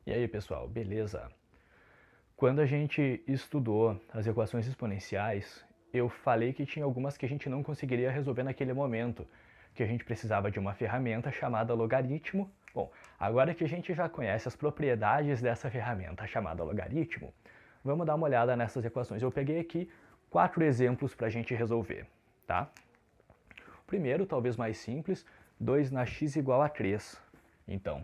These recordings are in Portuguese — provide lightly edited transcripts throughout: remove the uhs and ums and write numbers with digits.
E aí, pessoal, beleza? Quando a gente estudou as equações exponenciais, eu falei que tinha algumas que a gente não conseguiria resolver naquele momento, que a gente precisava de uma ferramenta chamada logaritmo. Bom, agora que a gente já conhece as propriedades dessa ferramenta chamada logaritmo, vamos dar uma olhada nessas equações. Eu peguei aqui 4 exemplos para a gente resolver, tá? O primeiro, talvez mais simples, 2 na x igual a 3. Então,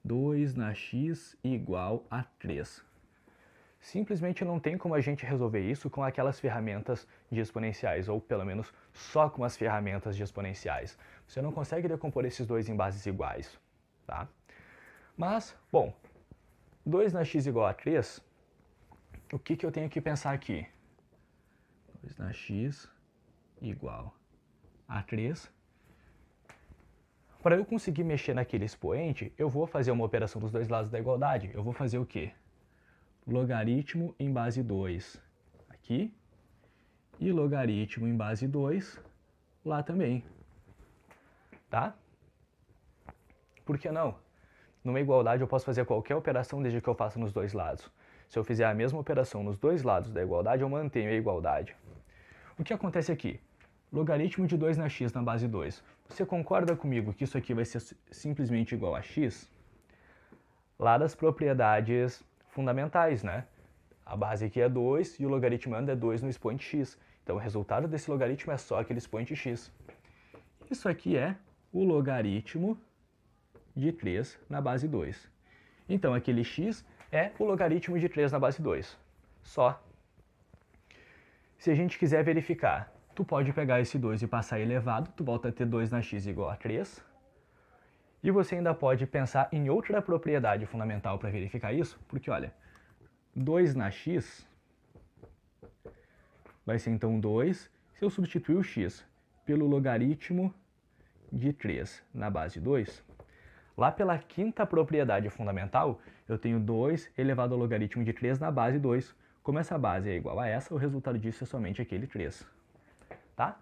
2 na x igual a 3. Simplesmente não tem como a gente resolver isso com aquelas ferramentas de exponenciais, ou pelo menos só com as ferramentas de exponenciais. Você não consegue decompor esses dois em bases iguais, tá? Mas, bom, 2 na x igual a 3, o que eu tenho que pensar aqui? 2 na x igual a 3. Para eu conseguir mexer naquele expoente, eu vou fazer uma operação dos dois lados da igualdade. Eu vou fazer o quê? Logaritmo em base 2 aqui e logaritmo em base 2 lá também. Tá? Por que não? Numa igualdade eu posso fazer qualquer operação desde que eu faça nos dois lados. Se eu fizer a mesma operação nos dois lados da igualdade, eu mantenho a igualdade. O que acontece aqui? Logaritmo de 2 na x na base 2. Você concorda comigo que isso aqui vai ser simplesmente igual a x? Lá das propriedades fundamentais, né? A base aqui é 2 e o logaritmando é 2 no expoente x. Então o resultado desse logaritmo é só aquele expoente x. Isso aqui é o logaritmo de 3 na base 2. Então aquele x é o logaritmo de 3 na base 2. Só. Se a gente quiser verificar, tu pode pegar esse 2 e passar elevado, tu volta a ter 2 na x igual a 3. E você ainda pode pensar em outra propriedade fundamental para verificar isso, porque olha, 2 na x vai ser então 2 se eu substituir o x pelo logaritmo de 3 na base 2. Lá pela quinta propriedade fundamental, eu tenho 2 elevado ao logaritmo de 3 na base 2. Como essa base é igual a essa, o resultado disso é somente aquele 3. Tá?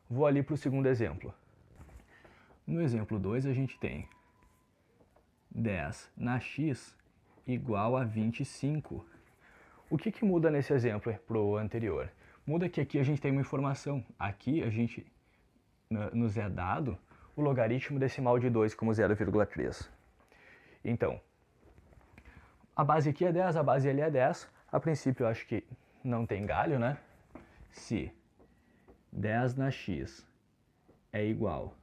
Vou ali para o segundo exemplo. No exemplo 2, a gente tem 10 na x igual a 25. O que muda nesse exemplo para o anterior? Muda que aqui a gente tem uma informação. Aqui a gente nos é dado o logaritmo decimal de 2 como 0,3. Então, a base aqui é 10, a base ali é 10. A princípio eu acho que não tem galho, né? Se 10 na x é igual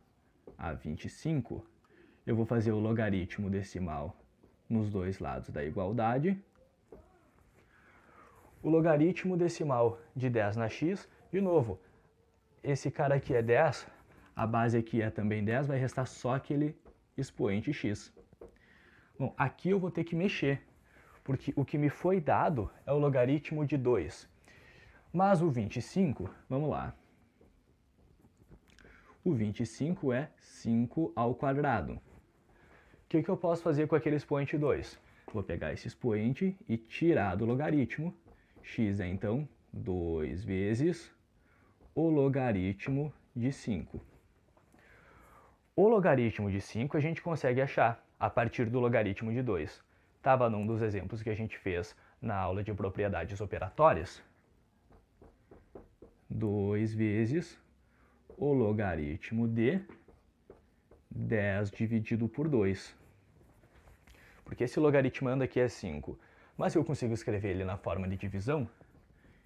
a 25, eu vou fazer o logaritmo decimal nos dois lados da igualdade. O logaritmo decimal de 10 na x, de novo, esse cara aqui é 10, a base aqui é também 10, vai restar só aquele expoente x. Bom, aqui eu vou ter que mexer, porque o que me foi dado é o logaritmo de 2. Mas o 25, vamos lá. O 25 é 5 ao quadrado. O que eu posso fazer com aquele expoente 2? Vou pegar esse expoente e tirar do logaritmo. X é então 2 vezes o logaritmo de 5. O logaritmo de 5 a gente consegue achar a partir do logaritmo de 2. Estava num dos exemplos que a gente fez na aula de propriedades operatórias. 2 vezes o logaritmo de 10 dividido por 2. Porque esse logaritmando aqui é 5. Mas se eu consigo escrever ele na forma de divisão,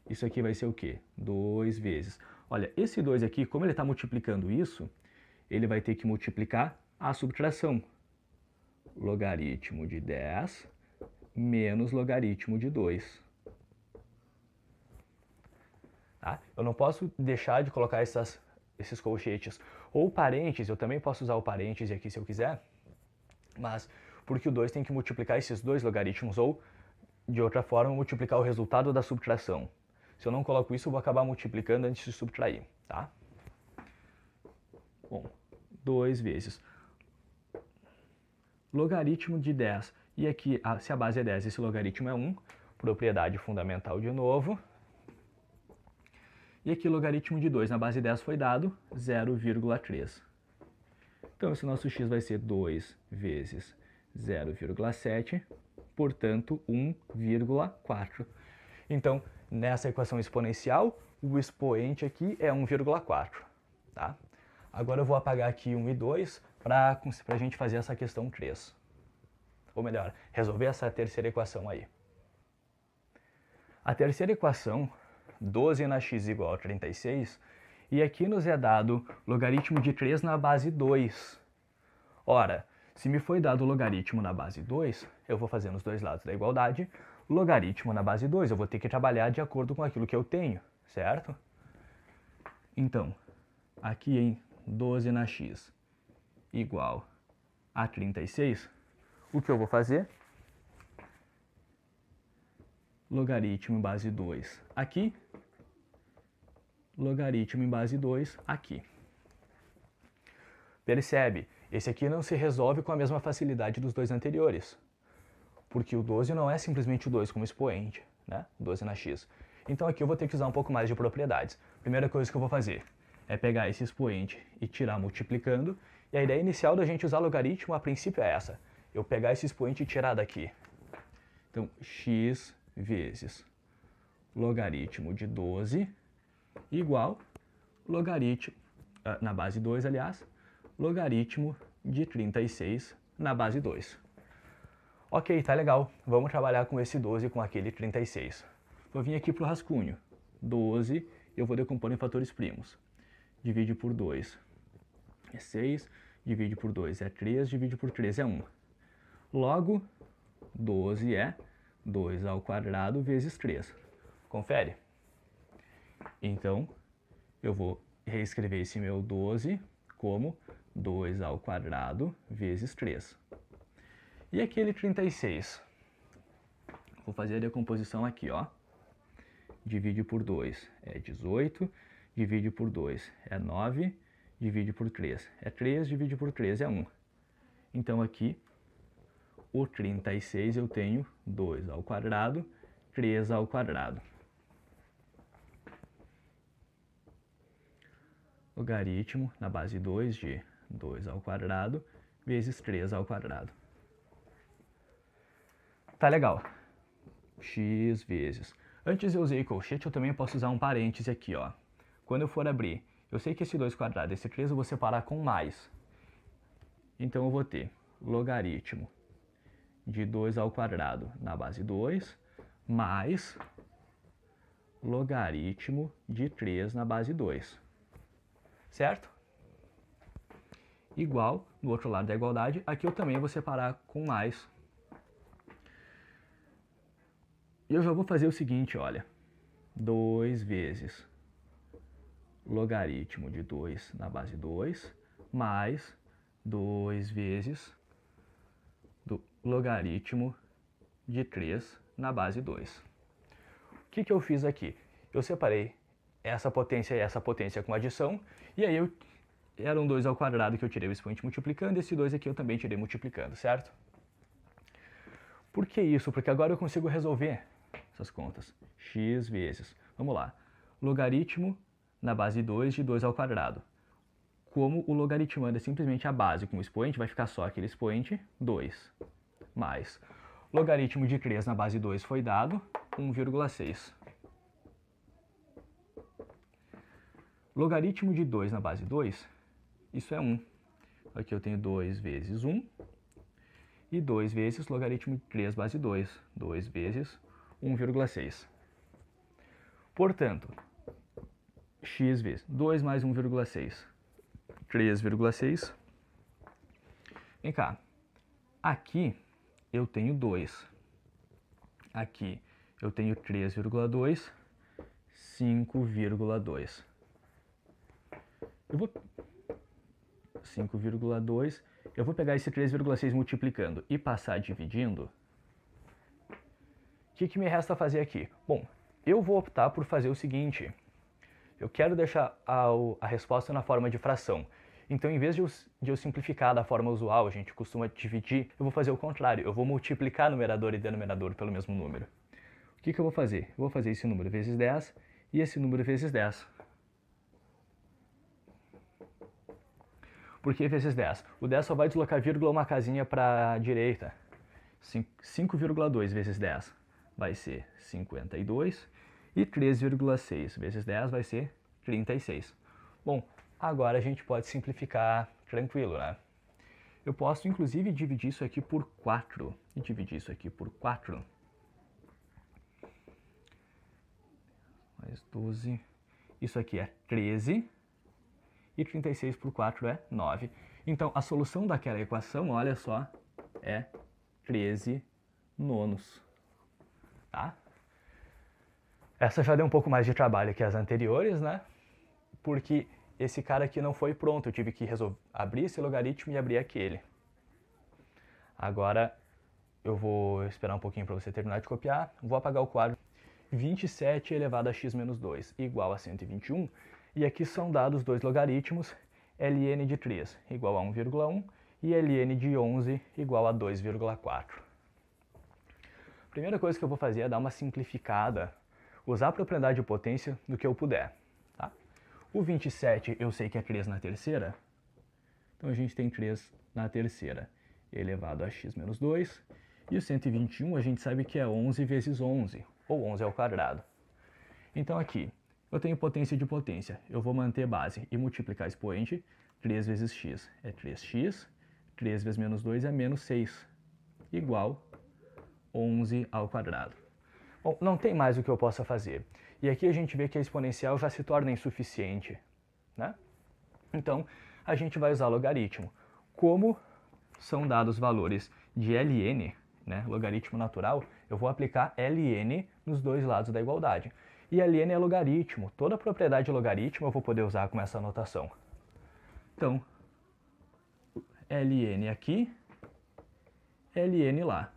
isso aqui vai ser o quê? 2 vezes. Olha, esse 2 aqui, como ele está multiplicando isso, ele vai ter que multiplicar a subtração. Logaritmo de 10 menos logaritmo de 2. Tá? Eu não posso deixar de colocar esses colchetes. Ou parênteses, eu também posso usar o parêntese aqui se eu quiser, mas porque o 2 tem que multiplicar esses dois logaritmos, ou, de outra forma, multiplicar o resultado da subtração. Se eu não coloco isso, eu vou acabar multiplicando antes de subtrair, tá? Bom, 2 vezes logaritmo de 10. E aqui, se a base é 10, esse logaritmo é 1. Propriedade fundamental de novo. E aqui o logaritmo de 2 na base 10 foi dado 0,3. Então, esse nosso x vai ser 2 vezes 0,7, portanto, 1,4. Então, nessa equação exponencial, o expoente aqui é 1,4, tá? Agora eu vou apagar aqui 1 e 2 para a gente fazer essa questão 3. Ou melhor, resolver essa terceira equação aí. A terceira equação, 12 na x igual a 36, e aqui nos é dado logaritmo de 3 na base 2. Ora, se me foi dado o logaritmo na base 2, eu vou fazer nos dois lados da igualdade, logaritmo na base 2, eu vou ter que trabalhar de acordo com aquilo que eu tenho, certo? Então, aqui em 12 na x igual a 36, o que eu vou fazer? Logaritmo em base 2 aqui, logaritmo em base 2 aqui. Percebe? Esse aqui não se resolve com a mesma facilidade dos dois anteriores, porque o 12 não é simplesmente o 2 como expoente, né? 12 na x. Então aqui eu vou ter que usar um pouco mais de propriedades. Primeira coisa que eu vou fazer é pegar esse expoente e tirar multiplicando, e a ideia inicial da gente usar logaritmo, a princípio, é essa. Eu pegar esse expoente e tirar daqui. Então, x vezes logaritmo de 12 igual logaritmo, na base 2, aliás, logaritmo de 36 na base 2. Ok, tá legal. Vamos trabalhar com esse 12 com aquele 36. Vou vir aqui para o rascunho. 12 eu vou decompor em fatores primos. Divide por 2 é 6, divide por 2 é 3, divide por 3 é 1. Logo, 12 é 2 ao quadrado vezes 3. Confere? Então, eu vou reescrever esse meu 12 como 2 ao quadrado vezes 3. E aquele 36? Vou fazer a decomposição aqui, ó. Divide por 2 é 18, divide por 2 é 9, divide por 3 é 3, divide por 3 é 1. Então aqui, o 36 eu tenho 2 ao quadrado, 3 ao quadrado. Logaritmo na base 2 de 2 ao quadrado vezes 3 ao quadrado. Tá legal. X vezes. Antes eu usei colchete, eu também posso usar um parêntese aqui, ó. Quando eu for abrir, eu sei que esse 2 quadrado, esse 3 eu vou separar com mais. Então eu vou ter logaritmo de 2 ao quadrado na base 2 mais logaritmo de 3 na base 2. Certo? Igual, no outro lado da igualdade, aqui eu também vou separar com mais. E eu já vou fazer o seguinte, olha. 2 vezes logaritmo de 2 na base 2 mais 2 vezes do logaritmo de 3 na base 2. O que eu fiz aqui? Eu separei essa potência e essa potência com adição, e aí era um 2 ao quadrado que eu tirei o expoente multiplicando, e esse 2 aqui eu também tirei multiplicando, certo? Por que isso? Porque agora eu consigo resolver essas contas. X vezes, vamos lá, logaritmo na base 2 de 2 ao quadrado. Como o logaritmando é simplesmente a base com o expoente, vai ficar só aquele expoente, 2, mais logaritmo de 3 na base 2 foi dado, 1,6. Logaritmo de 2 na base 2, isso é 1. Aqui eu tenho 2 vezes 1, e 2 vezes logaritmo de 3 base 2, 2 vezes 1,6. Portanto, x vezes 2 mais 1,6, 3,6. Vem cá, aqui eu tenho 2, aqui eu tenho 3,2, 5,2. Eu vou 5,2, eu vou pegar esse 3,6 multiplicando e passar dividindo. O que me resta fazer aqui? Bom, eu vou optar por fazer o seguinte. Eu quero deixar a resposta na forma de fração. Então, em vez de eu simplificar da forma usual, a gente costuma dividir, eu vou fazer o contrário. Eu vou multiplicar numerador e denominador pelo mesmo número. O que eu vou fazer? Eu vou fazer esse número vezes 10 e esse número vezes 10. Por que vezes 10? O 10 só vai deslocar vírgula uma casinha para a direita. 5,2 vezes 10 vai ser 52. E 3,6 vezes 10 vai ser 36. Bom, agora a gente pode simplificar tranquilo, né? Eu posso, inclusive, dividir isso aqui por 4. E dividir isso aqui por 4. Mais 12. Isso aqui é 13. E 36 por 4 é 9. Então, a solução daquela equação, olha só, é 13 nonos. Tá? Essa já deu um pouco mais de trabalho que as anteriores, né? Porque esse cara aqui não foi pronto, eu tive que abrir esse logaritmo e abrir aquele. Agora eu vou esperar um pouquinho para você terminar de copiar, vou apagar o quadro. 27 elevado a x menos 2 igual a 121, e aqui são dados dois logaritmos, ln de 3 igual a 1,1 e ln de 11 igual a 2,4. A primeira coisa que eu vou fazer é dar uma simplificada, usar a propriedade de potência do que eu puder. Tá? O 27 eu sei que é 3 na terceira, então a gente tem 3 na terceira elevado a x menos 2, e o 121 a gente sabe que é 11 vezes 11, ou 11 ao quadrado. Então aqui, eu tenho potência de potência, eu vou manter base e multiplicar expoente, 3 vezes x é 3x, 3 vezes menos 2 é menos 6, igual 11 ao quadrado. Bom, não tem mais o que eu possa fazer. E aqui a gente vê que a exponencial já se torna insuficiente, né? Então, a gente vai usar logaritmo. Como são dados valores de ln, né, logaritmo natural, eu vou aplicar ln nos dois lados da igualdade. E ln é logaritmo. Toda propriedade de logaritmo eu vou poder usar com essa notação. Então, ln aqui, ln lá.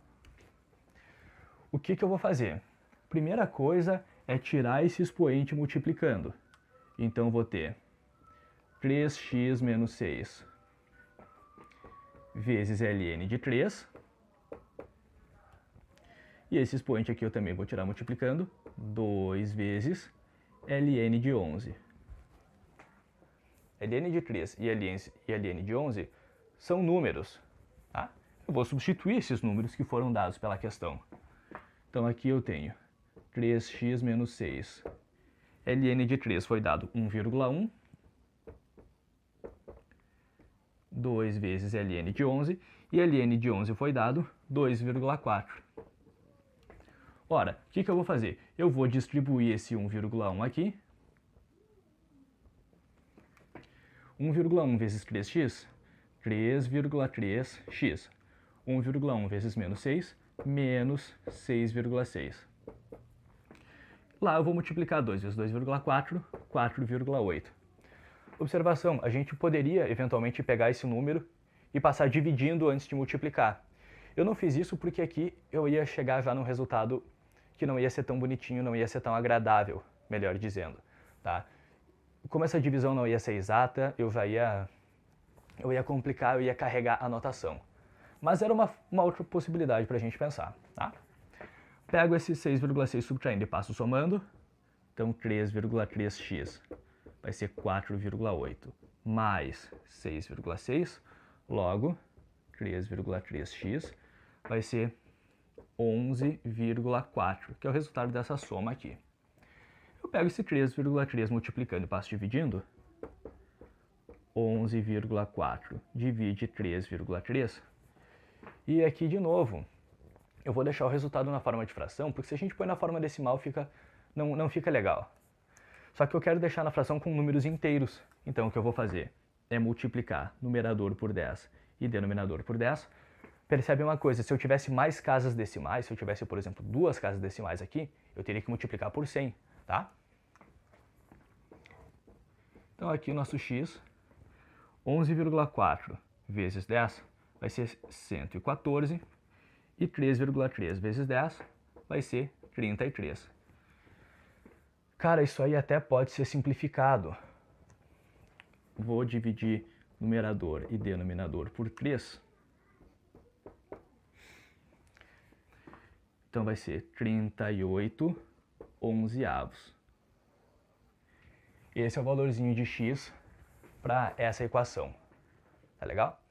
O que eu vou fazer? Primeira coisa é tirar esse expoente multiplicando. Então, vou ter 3x menos 6 vezes ln de 3. E esse expoente aqui eu também vou tirar multiplicando. 2 vezes ln de 11. ln de 3 e ln de 11 são números. Tá? Eu vou substituir esses números que foram dados pela questão. Então aqui eu tenho 3x menos 6. ln de 3 foi dado 1,1. 2 vezes ln de 11. E ln de 11 foi dado 2,4. Ora, o que eu vou fazer? Eu vou distribuir esse 1,1 aqui. 1,1 vezes 3x, 3,3x. 1,1 vezes menos 6, menos 6,6. Lá eu vou multiplicar 2 vezes 2,4, 4,8. Observação, a gente poderia eventualmente pegar esse número e passar dividindo antes de multiplicar. Eu não fiz isso porque aqui eu ia chegar já num resultado que não ia ser tão bonitinho, não ia ser tão agradável, melhor dizendo. Tá? Como essa divisão não ia ser exata, eu ia complicar, eu ia carregar a notação. Mas era uma outra possibilidade para a gente pensar. Tá? Pego esse 6,6 subtraindo e passo somando. Então 3,3x vai ser 4,8 mais 6,6. Logo, 3,3x vai ser 11,4, que é o resultado dessa soma aqui. Eu pego esse 3,3 multiplicando e passo dividindo. 11,4 divide 3,3. E aqui de novo, eu vou deixar o resultado na forma de fração, porque se a gente põe na forma decimal não fica legal. Só que eu quero deixar na fração com números inteiros. Então o que eu vou fazer é multiplicar numerador por 10 e denominador por 10. Percebe uma coisa, se eu tivesse mais casas decimais, se eu tivesse, por exemplo, 2 casas decimais aqui, eu teria que multiplicar por 100, tá? Então aqui o nosso x, 11,4 vezes 10 vai ser 114, e 3,3 vezes 10 vai ser 33. Cara, isso aí até pode ser simplificado. Vou dividir numerador e denominador por 3. Então vai ser 38 onzeavos. Esse é o valorzinho de x para essa equação. Tá legal?